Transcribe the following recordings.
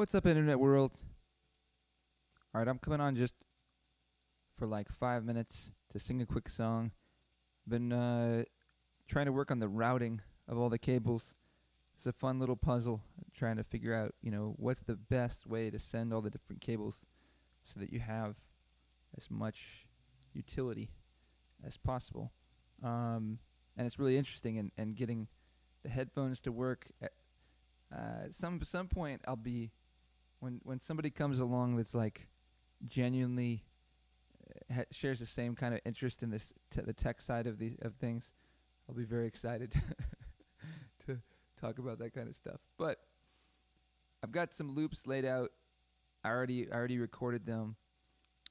What's up, internet world? All right, I'm coming on just for like 5 minutes to sing a quick song. Been trying to work on the routing of all the cables. It's a fun little puzzle, trying to figure out, what's the best way to send all the different cables so that you have as much utility as possible. And it's really interesting, and getting the headphones to work. At some point, I'll be when somebody comes along that's like genuinely shares the same kind of interest in the tech side of things. I'll be very excited to talk about that kind of stuff. But I've got some loops laid out. I already recorded them.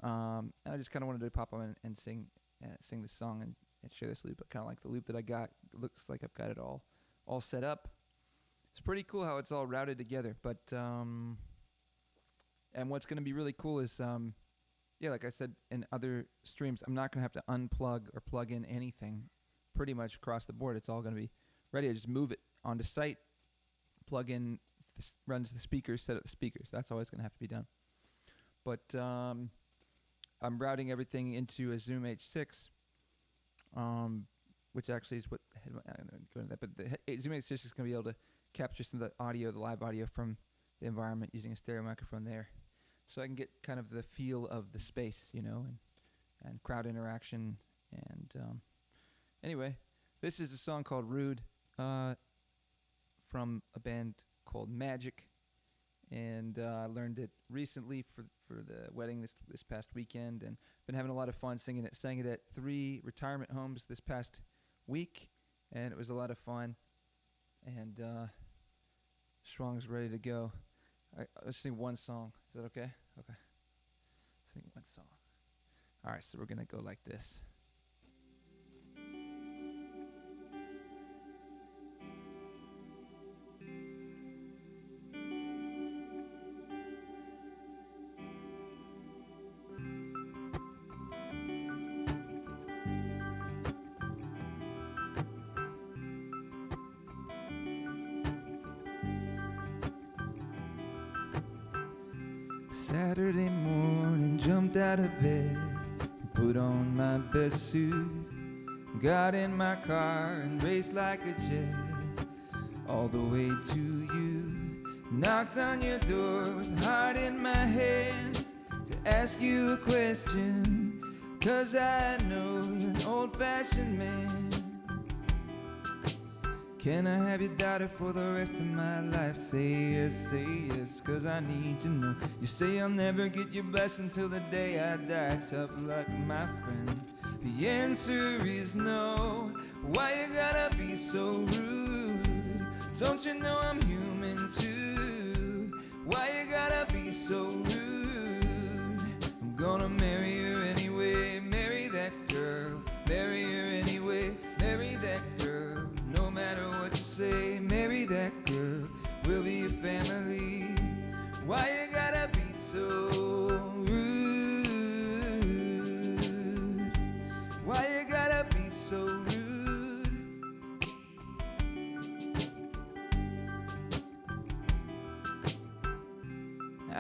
And I just kind of wanted to pop on and sing this song and share this loop. I kind of like the loop that I got. It looks like I've got it all set up. It's pretty cool how it's all routed together. But and what's going to be really cool is, like I said in other streams, I'm not going to have to unplug or plug in anything pretty much across the board. It's all going to be ready. I just move it onto site, plug in, runs the speakers, set up the speakers. That's always going to have to be done. But I'm routing everything into a Zoom H6, which actually is what I'm going to go into that. But the Zoom H6 is going to be able to capture some of the audio, the live audio from the environment using a stereo microphone there. So I can get kind of the feel of the space, and crowd interaction. And anyway, this is a song called Rude from a band called Magic. And I learned it recently for the wedding this past weekend, and been having a lot of fun singing it. Sang it at 3 retirement homes this past week, and it was a lot of fun. And Schwang's ready to go. Let's sing one song. Is that okay? Okay. Sing one song. All right, so we're going to go like this. Saturday morning, jumped out of bed, put on my best suit, got in my car and raced like a jet all the way to you. Knocked on your door with a heart in my hand to ask you a question, 'cause I know you're an old-fashioned man. Can I have your daughter for the rest of my life? Say yes, 'cause I need to know. You say I'll never get your blessing till the day I die. Tough luck, my friend. The answer is no. Why you gotta be so rude? Don't you know I'm human too? Why you gotta be so rude? I'm gonna marry her anyway. Marry that girl. Marry her anyway. Marry that girl. No matter what you say, marry that girl. We'll be a family. Why you gotta be so rude? Why you gotta be so rude?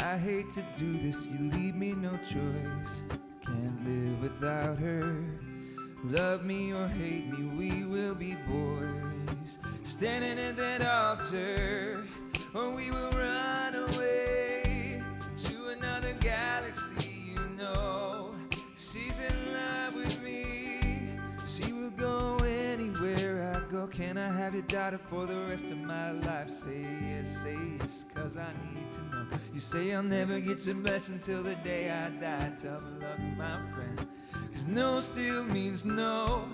I hate to do this, you leave me no choice. Can't live without her. Love me or hate me, we will be boys, standing at that altar, or we will run away to another galaxy. She's in love with me. She will go anywhere I go. Can I have your daughter for the rest of my life? Say yes, 'cause I need to know. You say I'll never get your blessing till the day I die. Tough luck, my friend. 'Cause no still means no.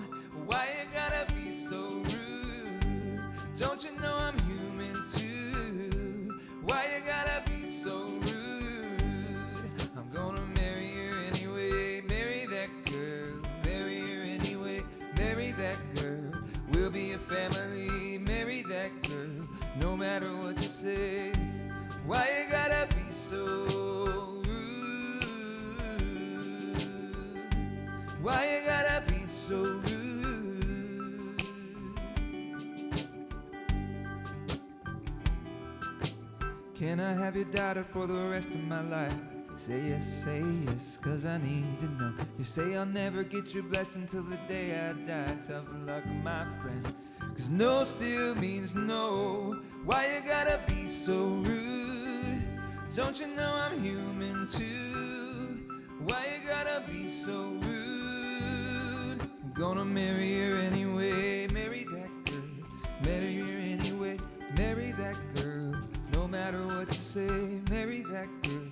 Why you gotta be so rude? Don't you know I'm human too? Why you gotta be so rude? I'm gonna marry her anyway. Marry that girl. Marry her anyway. Marry that girl. We'll be a family. Marry that girl. No matter what you say. Why you gotta be so rude? Why you gotta be so rude? Can I have your daughter for the rest of my life? Say yes, 'cause I need to know. You say I'll never get your blessing till the day I die. Tough luck, my friend, 'cause no still means no. Why you gotta be so rude? Don't you know I'm human too? Why you gotta be so rude? I'm gonna marry her anyway. Marry that girl. Marry her anyway. Marry that girl. No matter what you say, marry that girl.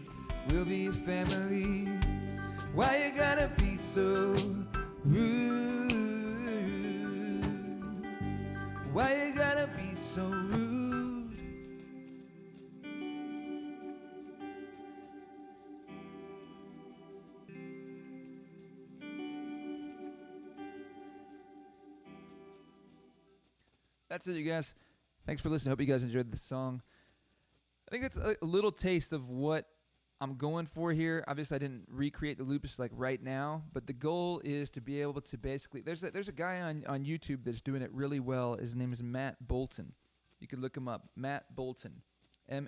We'll be a family. Why you gotta be so rude? Why you gotta be so rude? That's it, you guys. Thanks for listening. Hope you guys enjoyed the song. I think it's a little taste of what I'm going for here. Obviously, I didn't recreate the loops like right now, but the goal is to be able to basically. There's a guy on YouTube that's doing it really well. His name is Matt Bolton. You can look him up. Matt Bolton, MattBolton. I'm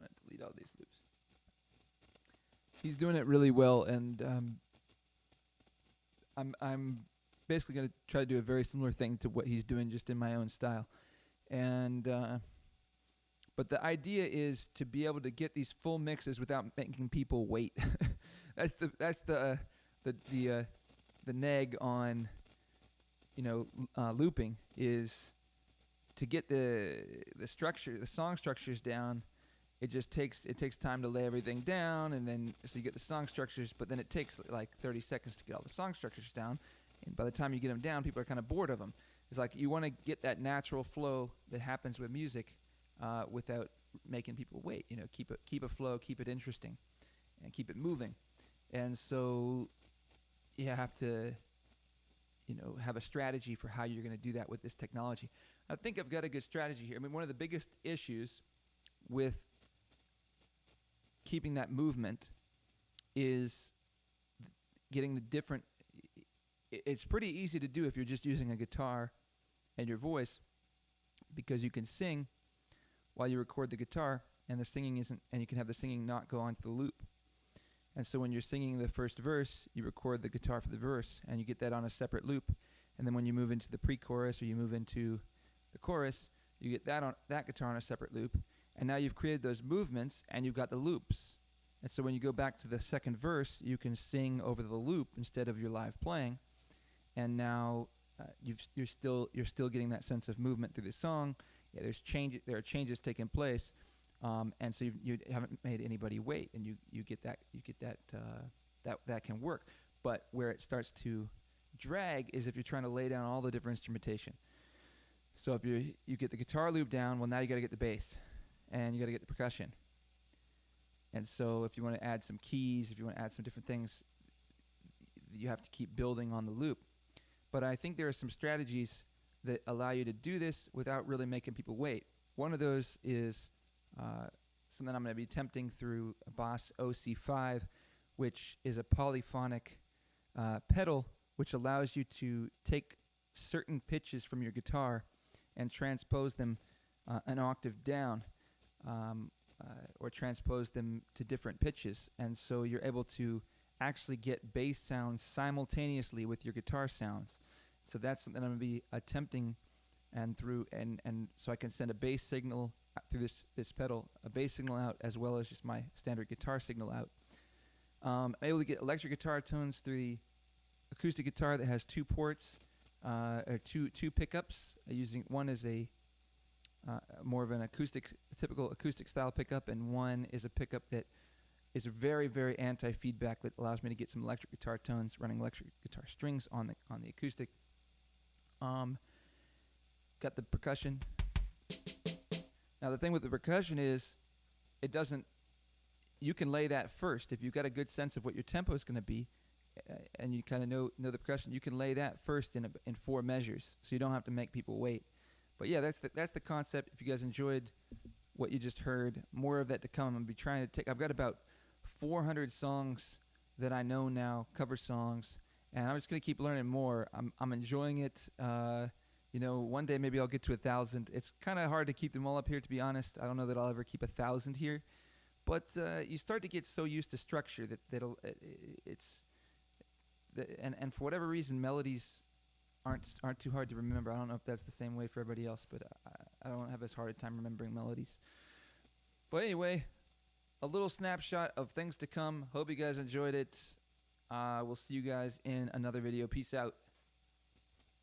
gonna delete all these loops. He's doing it really well, and I'm basically gonna try to do a very similar thing to what he's doing, just in my own style. And but the idea is to be able to get these full mixes without making people wait. that's the neg on looping, is to get the structure, the song structures down. It takes time to lay everything down, and then so you get the song structures, but then it takes like 30 seconds to get all the song structures down. And by the time you get them down, people are kind of bored of them. It's like you want to get that natural flow that happens with music without making people wait. Keep a flow, keep it interesting, and keep it moving. And so you have to, have a strategy for how you're going to do that with this technology. I think I've got a good strategy here. I mean, one of the biggest issues with keeping that movement is getting the different. It's pretty easy to do if you're just using a guitar and your voice, because you can sing while you record the guitar, and the singing isn't, and you can have the singing not go onto the loop. And so when you're singing the first verse, you record the guitar for the verse, and you get that on a separate loop. And then when you move into the pre-chorus or you move into the chorus, you get that guitar on a separate loop. And now you've created those movements, and you've got the loops. And so when you go back to the second verse, you can sing over the loop instead of your live playing. And now you're still getting that sense of movement through the song. Yeah, there are changes taking place, and so you haven't made anybody wait, and you get that can work. But where it starts to drag is if you're trying to lay down all the different instrumentation. So if you get the guitar loop down, well, now you got to get the bass, and you got to get the percussion. And so if you want to add some keys, if you want to add some different things, you have to keep building on the loop. But I think there are some strategies that allow you to do this without really making people wait. One of those is something I'm going to be attempting through a Boss OC5, which is a polyphonic pedal, which allows you to take certain pitches from your guitar and transpose them an octave down, or transpose them to different pitches. And so you're able to actually get bass sounds simultaneously with your guitar sounds. So that's something I'm going to be attempting, and so I can send a bass signal through this pedal, a bass signal out, as well as just my standard guitar signal out. I'm able to get electric guitar tones through the acoustic guitar that has two ports, or two pickups. Using one is a more of an typical acoustic style pickup, and one is a pickup that is very, very anti-feedback that allows me to get some electric guitar tones running electric guitar strings on the acoustic. Got the percussion. Now the thing with the percussion is, you can lay that first. If you've got a good sense of what your tempo is going to be, and you kind of know the percussion, you can lay that first in 4 measures, so you don't have to make people wait. But yeah, that's the concept. If you guys enjoyed what you just heard, more of that to come. I'm be trying to I've got about 400 songs that I know now, cover songs, and I'm just gonna keep learning more. I'm enjoying it. You know, one day maybe I'll get to 1,000. It's kind of hard to keep them all up here, to be honest. I don't know that I'll ever keep 1,000 here, but you start to get so used to structure that it's and for whatever reason, melodies aren't too hard to remember. I don't know if that's the same way for everybody else, but I don't have as hard a time remembering melodies. But anyway, a little snapshot of things to come. Hope you guys enjoyed it. We'll see you guys in another video. Peace out.